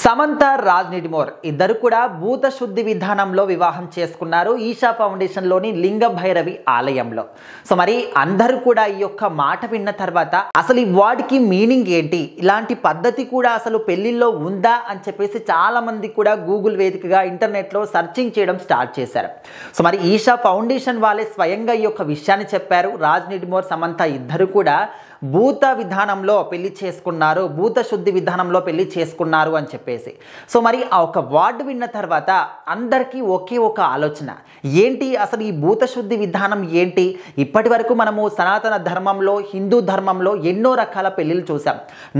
సమంత రాజ్ నిడిమోర్ ఇద్దరు కూడా భూత శుద్ధి విధానంలో వివాహం చేసుకున్నారు ఈషా ఫౌండేషన్ లోని లింగ భైరవి ఆలయంలో. సో మరి అందరూ కూడా ఈ యొక్క మాట విన్న తర్వాత అసలు ఈ వాడికి మీనింగ్ ఏంటి, ఇలాంటి పద్ధతి కూడా అసలు పెళ్లిల్లో ఉందా అని చెప్పేసి చాలా మంది కూడా గూగుల్ వేదికగా ఇంటర్నెట్లో సర్చింగ్ చేయడం స్టార్ట్ చేశారు. సో మరి ఈషా ఫౌండేషన్ వాళ్ళే స్వయంగా ఈ యొక్క విషయాన్ని చెప్పారు. రాజ్ నిడిమోర్ సమంత ఇద్దరు కూడా భూత విధానంలో పెళ్లి చేసుకున్నారు, భూత శుద్ధి విధానంలో పెళ్లి చేసుకున్నారు అని చెప్పేసి. సో మరి ఆ ఒక వర్డ్ విన్న తర్వాత అందరికీ ఒకే ఒక ఆలోచన, ఏంటి అసలు ఈ భూత శుద్ధి విధానం ఏంటి? ఇప్పటి వరకు మనము సనాతన ధర్మంలో, హిందూ ధర్మంలో ఎన్నో రకాల పెళ్ళిళ్ళు చూసాం.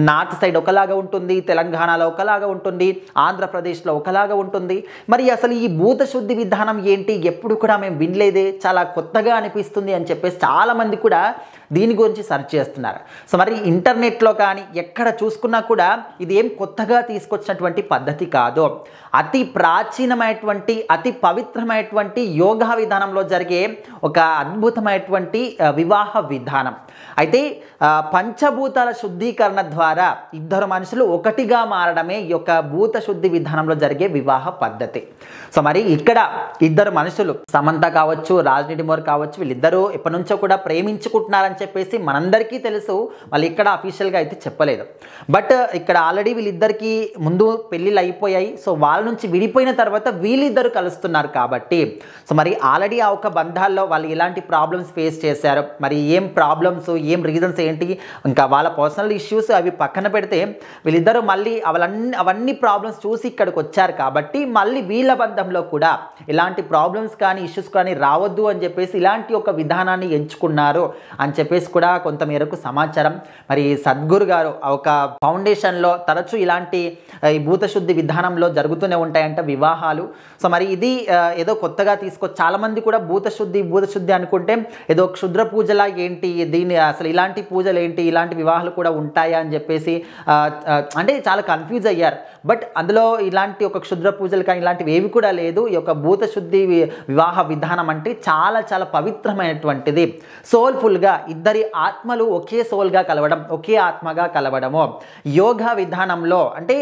నార్త్ సైడ్ ఒకలాగా ఉంటుంది, తెలంగాణలో ఒకలాగా ఉంటుంది, ఆంధ్రప్రదేశ్లో ఒకలాగా ఉంటుంది. మరి అసలు ఈ భూత శుద్ధి విధానం ఏంటి, ఎప్పుడు కూడా మేము వినలేదే, చాలా కొత్తగా అనిపిస్తుంది అని చెప్పేసి చాలామంది కూడా దీని గురించి సెర్చ్ చేస్తున్నారు. సో మరి ఇంటర్నెట్లో కానీ ఎక్కడ చూసుకున్నా కూడా ఇది ఏం కొత్తగా తీసుకొచ్చినటువంటి పద్ధతి కాదు. అతి ప్రాచీనమైనటువంటి, అతి పవిత్రమైనటువంటి యోగా విధానంలో జరిగే ఒక అద్భుతమైనటువంటి వివాహ విధానం. అయితే పంచభూతాల శుద్ధీకరణ ద్వారా ఇద్దరు మనుషులు ఒకటిగా మారడమే ఈ యొక్క భూత శుద్ధి విధానంలో జరిగే వివాహ పద్ధతి. సో మరి ఇక్కడ ఇద్దరు మనుషులు, సమంత కావచ్చు, రాజ్ నిడిమోర్ కావచ్చు, వీళ్ళిద్దరూ ఎప్పటి నుంచో కూడా ప్రేమించుకుంటున్నారని చెప్పేసి మనందరికీ తెలుసు. వాళ్ళు ఇక్కడ అఫీషియల్గా అయితే చెప్పలేదు. బట్ ఇక్కడ ఆల్రెడీ వీళ్ళిద్దరికీ ముందు పెళ్ళిళ్ళు అయిపోయాయి. సో వాళ్ళ నుంచి విడిపోయిన తర్వాత వీళ్ళిద్దరు కలుస్తున్నారు కాబట్టి, సో మరి ఆల్రెడీ ఆ ఒక బంధాల్లో వాళ్ళు ఎలాంటి ప్రాబ్లమ్స్ ఫేస్ చేశారు, మరి ఏం ప్రాబ్లమ్స్, ఏం రీజన్స్ ఏంటి, ఇంకా వాళ్ళ పర్సనల్ ఇష్యూస్ అవి పక్కన పెడితే వీళ్ళిద్దరూ మళ్ళీ అవన్నీ ప్రాబ్లమ్స్ చూసి ఇక్కడికి వచ్చారు కాబట్టి మళ్ళీ వీళ్ళ బంధంలో కూడా ఎలాంటి ప్రాబ్లమ్స్ కానీ ఇష్యూస్ కానీ రావద్దు అని చెప్పేసి ఇలాంటి ఒక విధానాన్ని ఎంచుకున్నారు అని చెప్పేసి కూడా కొంతమేరకు సమాచారం. మరి సద్గురు గారు ఒక ఫౌండేషన్లో తరచూ ఇలాంటి ఈ భూతశుద్ధి విధానంలో జరుగుతూనే ఉంటాయంట వివాహాలు. సో మరి ఇది ఏదో కొత్తగా చాలామంది కూడా భూతశుద్ధి అనుకుంటే ఏదో క్షుద్ర పూజలా ఏంటి, దీన్ని అసలు ఇలాంటి పూజలు ఏంటి, ఇలాంటి వివాహాలు కూడా ఉంటాయా అని చెప్పేసి అంటే చాలా కన్ఫ్యూజ్ అయ్యారు. బట్ అందులో ఇలాంటి ఒక క్షుద్ర పూజలు కానీ ఇలాంటివి ఏవి కూడా లేదు. ఈ యొక్క భూతశుద్ధి వివాహ విధానం అంటే చాలా చాలా పవిత్రమైనటువంటిది. సోల్ఫుల్గా ఇద్దరి ఆత్మలు ఒకే సోల్గా కలవడం, ఒకే ఆత్మగా కలవడము. యోగా విధానంలో అంటే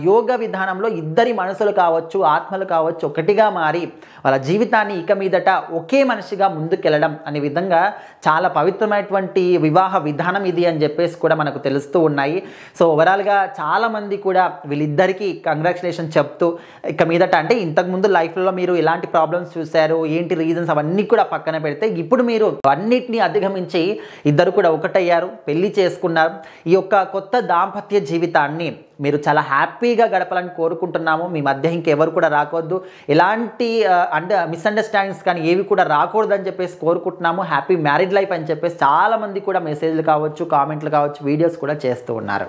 యోగ విధానంలో ఇద్దరి మనసులు కావచ్చు, ఆత్మలు కావచ్చు ఒకటిగా మారి వాళ్ళ జీవితాన్ని ఇక మీదట ఒకే మనిషిగా ముందుకెళ్ళడం అనే విధంగా చాలా పవిత్రమైనటువంటి వివాహ విధానం ఇది అని చెప్పేసి కూడా మనకు తెలుస్తూ ఉన్నాయి. సో ఓవరాల్గా చాలామంది కూడా వీళ్ళిద్దరికీ కంగ్రాచులేషన్ చెప్తూ ఇక మీదట అంటే ఇంతకుముందు లైఫ్లో మీరు ఎలాంటి ప్రాబ్లమ్స్ చూశారు, ఏంటి రీజన్స్ అవన్నీ కూడా పక్కన పెడితే ఇప్పుడు మీరు అన్నిటినీ అధిగమించి ఇద్దరు కూడా ఒకటయ్యారు, పెళ్లి చేసుకున్నారు. ఈ యొక్క కొత్త దాంపత్య జీవితాన్ని మీరు చాలా హ్యాపీగా గడపాలని కోరుకుంటున్నాము. మీ మధ్య ఇంకెవరు కూడా రాకూడదు, ఎలాంటి మిస్అండర్స్టాండింగ్స్ కానీ ఏవి కూడా రాకూడదని చెప్పేసి కోరుకుంటున్నాము. హ్యాపీ మ్యారీడ్ లైఫ్ అని చెప్పేసి చాలామంది కూడా మెసేజ్లు కావచ్చు, కామెంట్లు కావచ్చు, వీడియోస్ కూడా చేస్తూ ఉన్నారు.